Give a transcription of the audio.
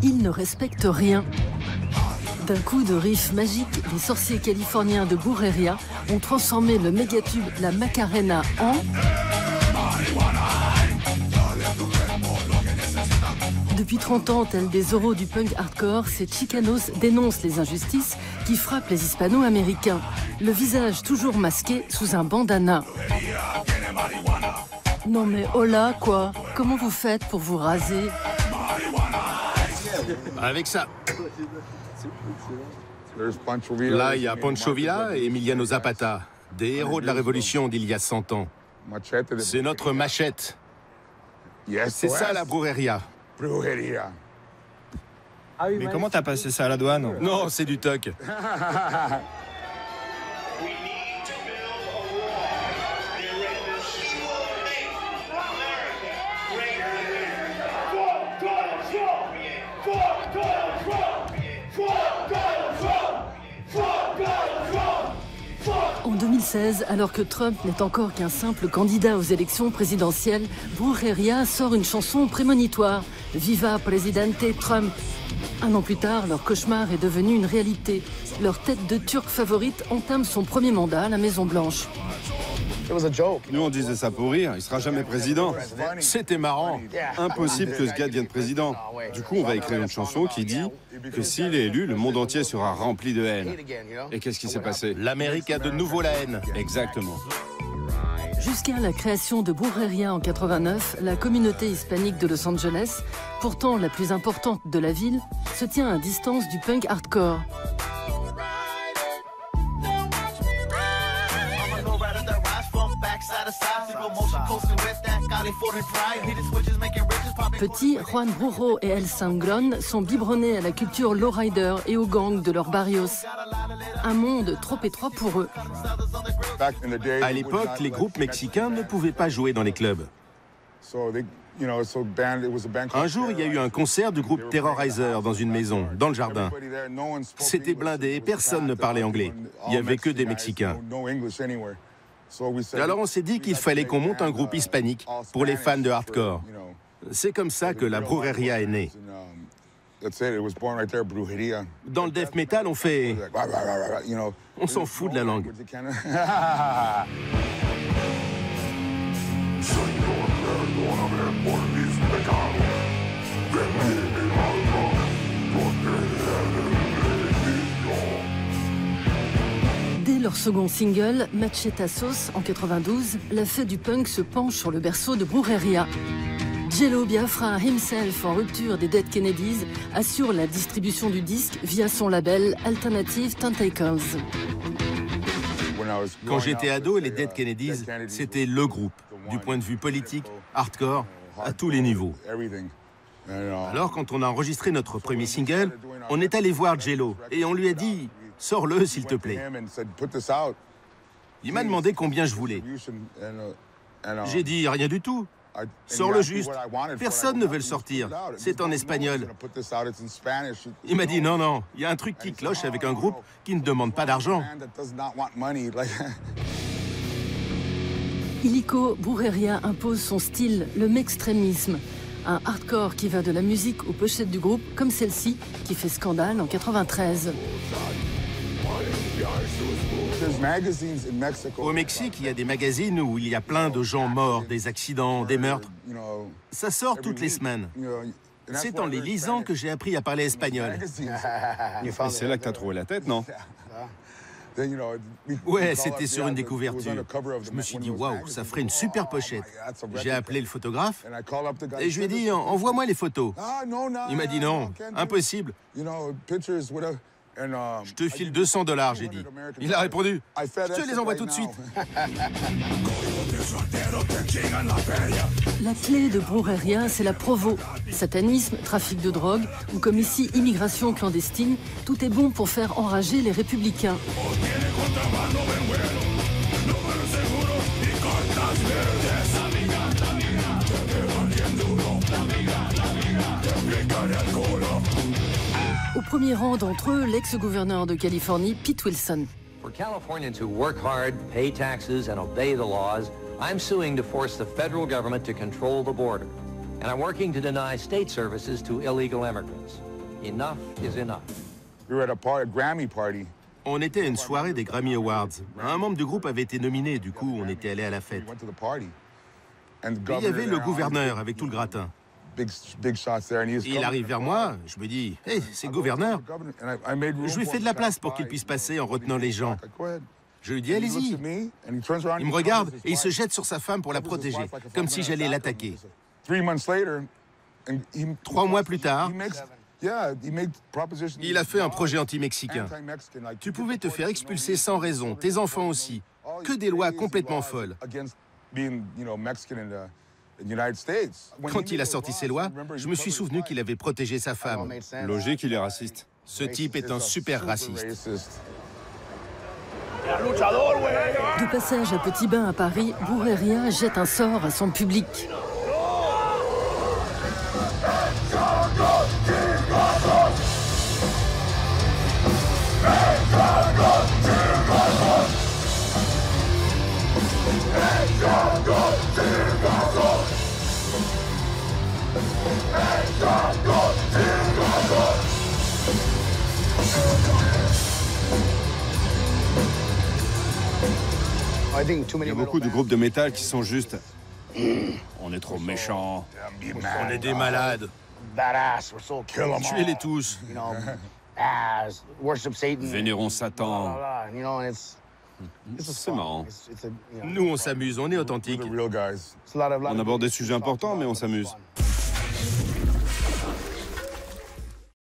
Ils ne respectent rien. D'un coup de riff magique, les sorciers californiens de Brujeria ont transformé le mégatube La Macarena en... Depuis 30 ans, tels des oraux du punk hardcore, ces Chicanos dénoncent les injustices qui frappent les hispano-américains. Le visage toujours masqué sous un bandana. Non mais hola quoi, comment vous faites pour vous raser? Avec ça. Là, il y a Pancho Villa et Emiliano Zapata, des héros de la Révolution d'il y a 100 ans. C'est notre machette. C'est ça la Brujeria. Mais comment t'as passé ça à la douane? Non, c'est du toc. En 2016, alors que Trump n'est encore qu'un simple candidat aux élections présidentielles, Brujeria sort une chanson prémonitoire, Viva Presidente Trump. Un an plus tard, leur cauchemar est devenu une réalité. Leur tête de turc favorite entame son premier mandat à la Maison-Blanche. Nous, on disait ça pour rire, il sera jamais président. C'était marrant. Impossible que ce gars devienne président. Du coup, on va écrire une chanson qui dit que s'il est élu, le monde entier sera rempli de haine. Et qu'est-ce qui s'est passé? L'Amérique a de nouveau la haine. Exactement. Jusqu'à la création de Brujeria en 89, la communauté hispanique de Los Angeles, pourtant la plus importante de la ville, se tient à distance du punk hardcore. Petits, Juan Brujo et El Sangrón sont biberonnés à la culture lowrider et aux gangs de leurs barrios. Un monde trop étroit pour eux. À l'époque, les groupes mexicains ne pouvaient pas jouer dans les clubs. Un jour, il y a eu un concert du groupe Terrorizer dans une maison, dans le jardin. C'était blindé et personne ne parlait anglais. Il n'y avait que des Mexicains. Alors on s'est dit qu'il fallait qu'on monte un groupe hispanique pour les fans de hardcore. C'est comme ça que la Brujeria est née. Dans le death metal, on fait... On s'en fout de la langue. Dès leur second single, Machetazos, en 92, la fée du punk se penche sur le berceau de Brujeria. Jello Biafra himself, en rupture des Dead Kennedys, assure la distribution du disque via son label Alternative Tentacles. Quand j'étais ado, les Dead Kennedys, c'était le groupe, du point de vue politique, hardcore, à tous les niveaux. Alors, quand on a enregistré notre premier single, on est allé voir Jello et on lui a dit « Sors-le, s'il te plaît ». Il m'a demandé combien je voulais. J'ai dit « Rien du tout. Sors-le juste. Personne ne veut le sortir. C'est en espagnol. » Il m'a dit « Non, non, il y a un truc qui cloche avec un groupe qui ne demande pas d'argent. » Illico Brujeria impose son style, le mextrémisme. Un hardcore qui va de la musique aux pochettes du groupe, comme celle-ci, qui fait scandale en 93. Au Mexique, il y a des magazines où il y a plein de gens morts, des accidents, des meurtres. Ça sort toutes les semaines. C'est en les lisant que j'ai appris à parler espagnol. Et c'est là que t'as trouvé la tête, non? Ouais, c'était sur une des couvertures. Je me suis dit, waouh, ça ferait une super pochette. J'ai appelé le photographe et je lui ai dit, envoie-moi les photos. Il m'a dit non, impossible. Je te file $200, j'ai dit. Il a répondu, je te les envoie tout de suite. La clé de Brujeria, c'est la provo. Satanisme, trafic de drogue, ou comme ici, immigration clandestine, tout est bon pour faire enrager les républicains. Au premier rang d'entre eux, l'ex-gouverneur de Californie, Pete Wilson. For Californians who work hard, pay taxes, and obey the laws, I'm suing to force the federal government to control the border. And I'm working to deny state services to illegal immigrants. Enough is enough. We were at a Grammy party. On était à une soirée des Grammy Awards. Un membre du groupe avait été nominé, du coup, on était allé à la fête. We went to the party. Et il y avait le gouverneur avec tout le gratin. Big shots there, and he was Et il arrive vers moi, je me dis, « Hey, c'est le gouverneur !» Je lui fais de la place pour qu'il puisse passer en retenant les gens. Je lui dis, allez-y. Il me regarde et il se jette sur sa femme pour la protéger, comme si j'allais l'attaquer. 3 mois plus tard, il a fait un projet anti-mexicain. Tu pouvais te faire expulser sans raison, tes enfants aussi. Que des lois complètement folles. Quand il a sorti ces lois, je me suis souvenu qu'il avait protégé sa femme. Logique, il est raciste. Ce type est un super raciste. De passage à Petit Bain à Paris, Bourreria jette un sort à son public. Il y a beaucoup de groupes de métal qui sont juste... On est trop méchants. On est des malades. Tuez-les tous. Vénérons Satan. C'est marrant. Nous, on s'amuse, on est authentiques. On aborde des sujets importants, mais on s'amuse.